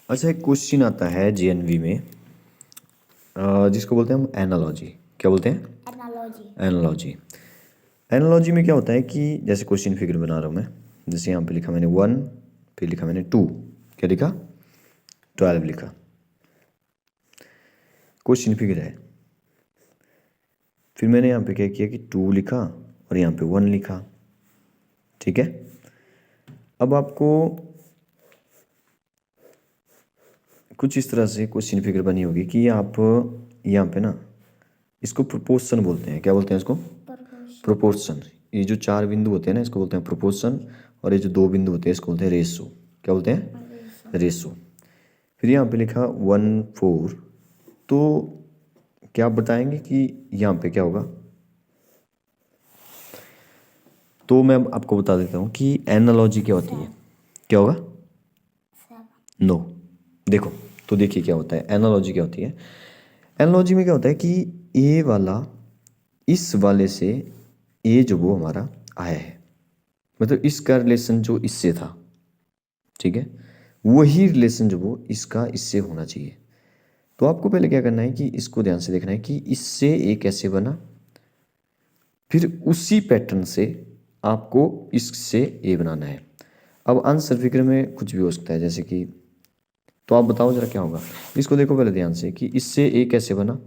अच्छा, एक क्वेश्चन आता है जेएनवी में जिसको बोलते हैं हम एनालॉजी। क्या बोलते हैं? एनालॉजी। एनालॉजी में क्या होता है कि जैसे क्वेश्चन फिगर बना रहा हूँ मैं, जैसे यहाँ पे लिखा मैंने 1, फिर लिखा मैंने 2, क्या लिखा? 12 लिखा। क्वेश्चन फिगर है। फिर मैंने यहाँ पे क्या किया कि 2 लिखा और यहाँ पे 1 लिखा। ठीक है। अब आपको कुछ इस तरह से क्वेश्चन फिगर बनी होगी कि आप यहाँ पे ना इसको प्रोपोर्शन बोलते हैं। क्या बोलते हैं इसको? प्रोपोर्शन। ये जो 4 बिंदु होते हैं ना, इसको बोलते हैं प्रोपोर्शन, और ये जो 2 बिंदु होते हैं इसको बोलते हैं रेशो। क्या बोलते हैं? रेशो। फिर यहाँ पे लिखा 1:4, तो क्या आप बताएंगे कि यहाँ पे क्या होगा? तो मैं आपको बता देता हूँ कि एनालॉजी क्या होती है। क्या होगा? नो। देखो, तो देखिए क्या होता है एनालॉजी। क्या होती है एनालॉजी में? क्या होता है कि ए वाला इस वाले से, ए जो वो हमारा आया है, मतलब इसका रिलेशन जो इससे था, ठीक है, वही रिलेशन जो वो इसका इससे होना चाहिए। तो आपको पहले क्या करना है कि इसको ध्यान से देखना है कि इससे ए कैसे बना, फिर उसी पैटर्न से आपको इससे ए बनाना है। अब आंसर फिगर में कुछ भी हो सकता है, जैसे कि, तो आप बताओ जरा क्या होगा। इसको देखो पहले ध्यान से कि इससे ए कैसे बना,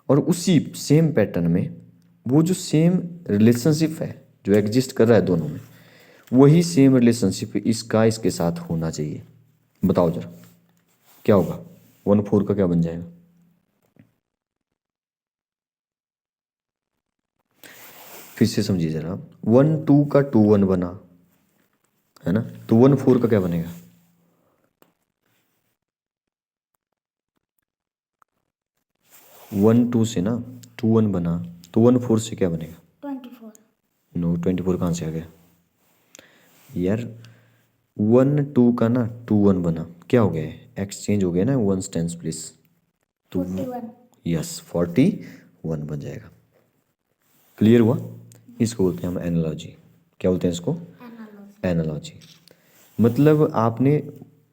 और उसी सेम पैटर्न में वो जो सेम रिलेशनशिप है जो एग्जिस्ट कर रहा है दोनों में, वही सेम रिलेशनशिप इसका इसके साथ होना चाहिए। बताओ जरा क्या होगा? 1:4 का क्या बन जाएगा? फिर से समझिए जरा। 1:2 का 2:1 बना है ना, तो 1:4 का क्या बनेगा? 1:2 से ना 2:1 बना, तो 1:4 से क्या बनेगा? 24। नो, 24 कहाँ से आ गया यार? 1:2 का ना 2:1 बना, क्या हो गया है? एक्सचेंज हो गया ना, 1 टेंस प्लेस, तो 41। यस 41 बन जाएगा। क्लियर हुआ? इसको बोलते हैं हम एनालॉजी। क्या बोलते हैं इसको? एनालॉजी। मतलब आपने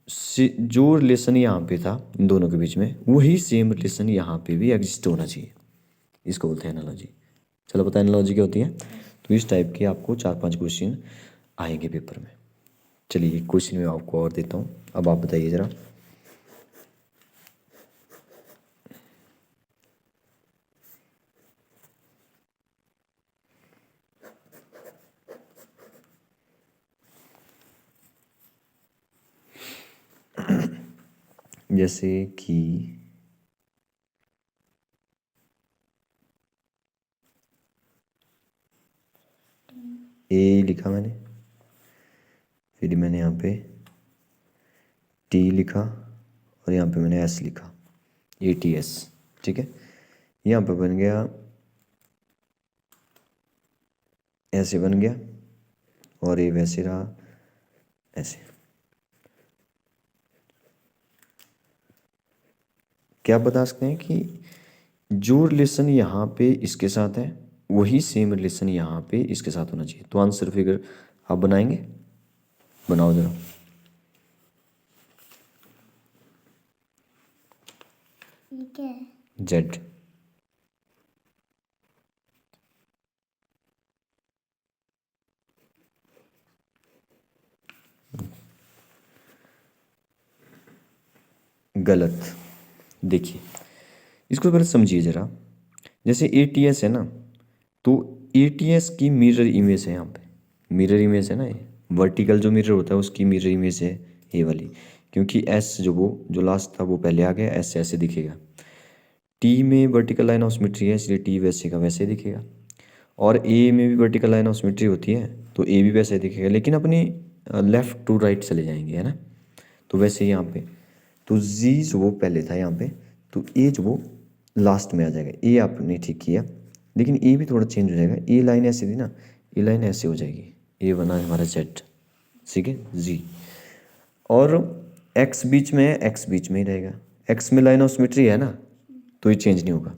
जो रिलेशन यहाँ पे था इन दोनों के बीच में, वही सेम रिलेशन यहाँ पे भी एग्जिस्ट होना चाहिए। इसको बोलते हैं एनालॉजी। चलो पता है एनालॉजी क्या होती है? तो इस टाइप के आपको 4-5 क्वेश्चन आएंगे पेपर में। चलिए एक क्वेश्चन मैं आपको और देता हूँ, अब आप बताइए ज़रा। जैसे कि ए लिखा मैंने, फिर मैंने यहाँ पे टी लिखा, और यहाँ पे मैंने एस लिखा, ATS। ठीक है, यहाँ पे बन गया, ऐसे बन गया, और ये वैसे रहा, ऐसे। क्या आप बता सकते हैं कि जो रिलेशन यहाँ पे इसके साथ है, वही सेम रिलेशन यहाँ पे इसके साथ होना चाहिए। तो आंसर फिगर आप बनाएंगे? बनाओ जरा। ठीक है। जेड। गलत। देखिए इसको पहले समझिए ज़रा। जैसे ATS है ना, तो ATS की मिरर इमेज है यहाँ पे, मिरर इमेज है ना, ये वर्टिकल जो मिरर होता है उसकी मिरर इमेज है ये वाली, क्योंकि S जो वो जो लास्ट था वो पहले आ गया, S ऐसे दिखेगा। T में वर्टिकल लाइन ऑफ सिमेट्री है, इसलिए T वैसे का वैसे दिखेगा, और A में भी वर्टिकल लाइन ऑफ सिमेट्री होती है, तो A भी वैसे दिखेगा, लेकिन अपनी लेफ़्ट टू राइट चले जाएंगे, है ना। तो वैसे यहाँ पे तो Z जो वो पहले था यहाँ पे, तो A जो वो लास्ट में आ जाएगा। A आपने ठीक किया, लेकिन A भी थोड़ा चेंज हो जाएगा। A लाइन ऐसे थी ना, A लाइन ऐसे हो जाएगी, A बना हमारा Z, ठीक है, Z। और X बीच में है, X बीच में ही रहेगा। X में लाइन ऑफ सिमेट्री है ना, तो ये चेंज नहीं होगा।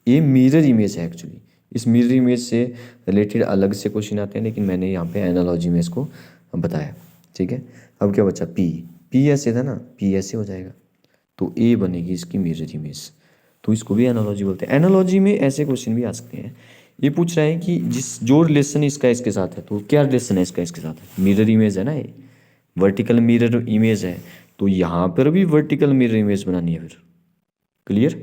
ये मिरर इमेज है एक्चुअली। इस मिरर इमेज से रिलेटेड अलग से क्वेश्चन आते हैं, लेकिन मैंने यहाँ पे एनालॉजी में इसको बताया, ठीक है। अब क्या बचा? P ऐसे था ना, P ऐसे हो जाएगा, तो ए बनेगी इसकी मिरर इमेज। तो इसको भी एनालॉजी बोलते हैं। एनालॉजी में ऐसे क्वेश्चन भी आ सकते हैं। ये पूछ रहा है कि जो रिलेशन इसका इसके साथ है, तो क्या रिलेशन है इसका इसके साथ है? मिरर इमेज है ना, ये वर्टिकल मिरर इमेज है, तो यहाँ पर भी वर्टिकल मिरर इमेज बनानी है फिर। क्लियर?